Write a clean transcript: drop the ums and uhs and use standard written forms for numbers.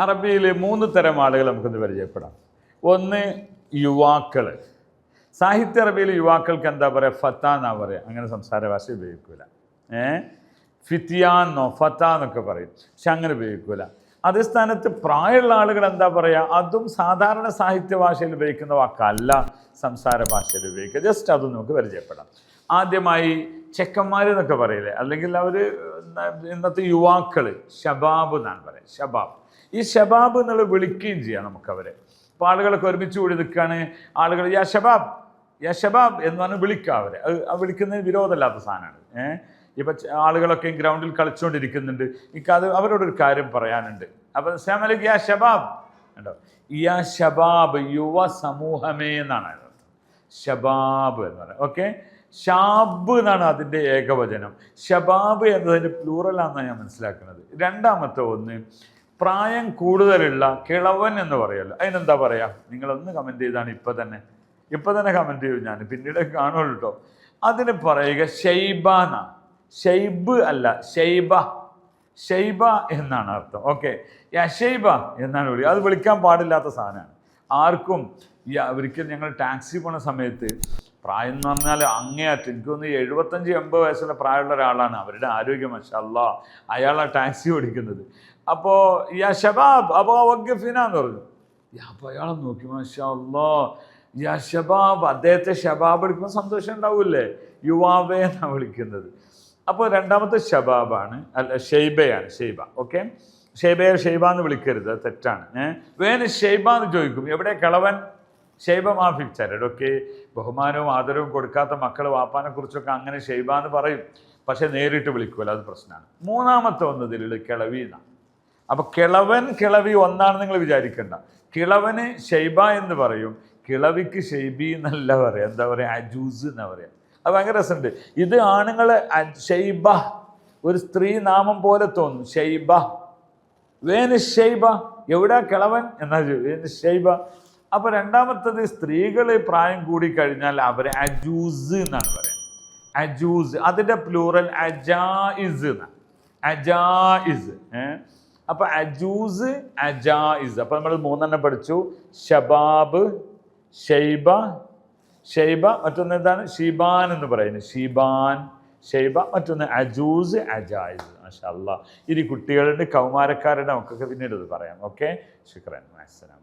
അറബിയിൽ 3 തരം ആളുകൾ നമുക്കൊന്ന് പരിചയപ്പെടാം. ഒന്ന് യുവാക്കൾ. സാഹിത്യ അറബിയിൽ യുവാക്കൾക്ക് എന്താ പറയുക? ഫത്ത എന്നാ പറയുക. അങ്ങനെ സംസാര ഭാഷ ഉപയോഗിക്കൂല. ഫിത്തിയാന്നോ ഫത്ത എന്നൊക്കെ പറയും, പക്ഷെ അങ്ങനെ ഉപയോഗിക്കൂല. അതേ സ്ഥാനത്ത് പ്രായമുള്ള ആളുകൾ എന്താ പറയുക? അതും സാധാരണ സാഹിത്യ ഭാഷയിൽ ഉപയോഗിക്കുന്ന വാക്കല്ല, സംസാര ഭാഷയിൽ ഉപയോഗിക്കുക. ജസ്റ്റ് അതും നമുക്ക് പരിചയപ്പെടാം. ആദ്യമായി ചെക്കന്മാർ എന്നൊക്കെ പറയില്ലേ, അല്ലെങ്കിൽ അവർ ഇന്നത്തെ യുവാക്കൾ ഷബാബ് എന്നാണ് പറയുക. ഷബാബ്. ഈ ഷബാബ് എന്നുള്ള വിളിക്കുകയും ചെയ്യാം നമുക്കവരെ. ഇപ്പോൾ ആളുകളൊക്കെ ഒരുമിച്ച് കൂടി നിൽക്കുകയാണ്, ആളുകൾ യാ ഷബാബ് യാ ഷബാബ് എന്ന് പറഞ്ഞ് വിളിക്കുക അവരെ. അത് വിളിക്കുന്നതിന് വിരോധമില്ലാത്ത സാധനമാണ്. ഇപ്പം ആളുകളൊക്കെ ഗ്രൗണ്ടിൽ കളിച്ചുകൊണ്ടിരിക്കുന്നുണ്ട്, അത് അവരോടൊരു കാര്യം പറയാനുണ്ട്. അപ്പം അസ്സലാമു അലൈക്കും യാ ഷബാബ് ഉണ്ടോ? യാ ഷബാബ്, യുവ സമൂഹമേ എന്നാണ് അതിനർത്ഥം. ഷബാബ് എന്ന് പറയുന്നത്. ഓക്കെ, ഷാബ് എന്നാണ് അതിൻ്റെ ഏകവചനം. ഷബാബ് എന്നതിൻ്റെ പ്ലൂറലാണെന്നാണ് ഞാൻ മനസ്സിലാക്കുന്നത്. രണ്ടാമത്തെ ഒന്ന് പ്രായം കൂടുതലുള്ള കിളവൻ എന്ന് പറയുമല്ലോ, അതിനെന്താ പറയുക? നിങ്ങളൊന്ന് കമൻറ്റ് ചെയ്താണ് ഇപ്പം തന്നെ കമൻറ്റ് ചെയ്യും, ഞാൻ പിന്നീട് കാണുള്ളൂ കേട്ടോ. അതിന് പറയുക ഷൈബാന. ഷൈബ് അല്ല, ഷൈബ. ഷൈബ എന്നാണ് അർത്ഥം. ഓക്കെ, യഷൈബ എന്നാണ് വിളിക്കുക. അത് വിളിക്കാൻ പാടില്ലാത്ത സാധനമാണ് ആർക്കും. ഒരിക്കൽ ഞങ്ങൾ ടാക്സി പോണ സമയത്ത്, പ്രായം എന്ന് പറഞ്ഞാൽ അങ്ങേയറ്റം, എനിക്കൊന്ന് 75-80 വയസ്സുള്ള പ്രായമുള്ള ഒരാളാണ്. അവരുടെ ആരോഗ്യം മാഷാ അല്ലാഹ്, അയാളാണ് ടാക്സി ഓടിക്കുന്നത്. അപ്പോൾ യാ ഷബാബ് അബോ വഖഫിന എന്ന് പറഞ്ഞു. അപ്പോൾ അയാളെ നോക്കി, മാഷാ അല്ലാഹ് യാ ഷബാബ്. അദ്ദേഹത്തെ ഷബാബ് എടുക്കുമ്പോൾ സന്തോഷം ഉണ്ടാവില്ലേ? യുവാവേ എന്നാണ് വിളിക്കുന്നത്. അപ്പോൾ രണ്ടാമത്തെ ഷബാബാണ്, അല്ല ഷെയ്ബയാണ്, ഷെയ്ബ. ഓക്കെ, ഷെയ്ബയെ ഷെയ്ബ എന്ന് വിളിക്കരുത്, തെറ്റാണ്. വേന് ഷെയ്ബ എന്ന് ചോദിക്കും, എവിടെ കിളവൻ? ഷെയ്ബ മാഫിച്ചരട്. ഓക്കെ, ബഹുമാനവും ആദരവും കൊടുക്കാത്ത മക്കൾ വാപ്പാനെ കുറിച്ചൊക്കെ അങ്ങനെ ഷെയ്ബ എന്ന് പറയും, പക്ഷെ നേരിട്ട് വിളിക്കുമല്ലോ, അത് പ്രശ്നമാണ്. മൂന്നാമത്തെ ഒന്നതിലുള്ള കിളവി എന്നാണ്. അപ്പോൾ കിളവൻ കിളവി ഒന്നാണെന്ന് നിങ്ങൾ വിചാരിക്കണ്ട. കിളവന് ഷെയ്ബ എന്ന് പറയും, കിളവിക്ക് ഷെയ്ബി എന്നല്ല പറയാം. എന്താ പറയുക? അജൂസ് എന്നാ പറയാം. അത് ഭയങ്കര രസമുണ്ട്. ഇത് ആണുങ്ങളെ ഷെയ്ബ, ഒരു സ്ത്രീ നാമം പോലെ തോന്നും. ഷെയ്ബ, വേന് ഷെയ്ബ, എവിടാ കിളവൻ എന്നാ വേന് ഷെയ്ബ. അപ്പോൾ രണ്ടാമത്തത് സ്ത്രീകൾ പ്രായം കൂടി കഴിഞ്ഞാൽ അവരെ അജൂസ് എന്നാണ് പറയാം. അജൂസ്, അതിൻ്റെ പ്ലൂറൽ അജായിസ് എന്നാണ്. അജായിസ്. അപ്പോൾ അജൂസ്, അജായിസ്. അപ്പോൾ നമ്മൾ 3 പഠിച്ചു. ഷബാബ്, ഷെയ്ബ, ഷെയ്ബ. മറ്റൊന്ന് എന്താണ്? ഷിബാൻ എന്ന് പറയുന്നത്. ഷിബാൻ, ഷെയ്ബ. മറ്റൊന്ന് അജൂസ്, അജായിസ്. മാഷാ അല്ലാഹ്. ഇനി കുട്ടികളുടെ കൗമാരക്കാരുടെ നമുക്കൊക്കെ പിന്നീട് ഇത് പറയാം. ഓക്കെ, ശുക്രാൻ, അസ്സലാം.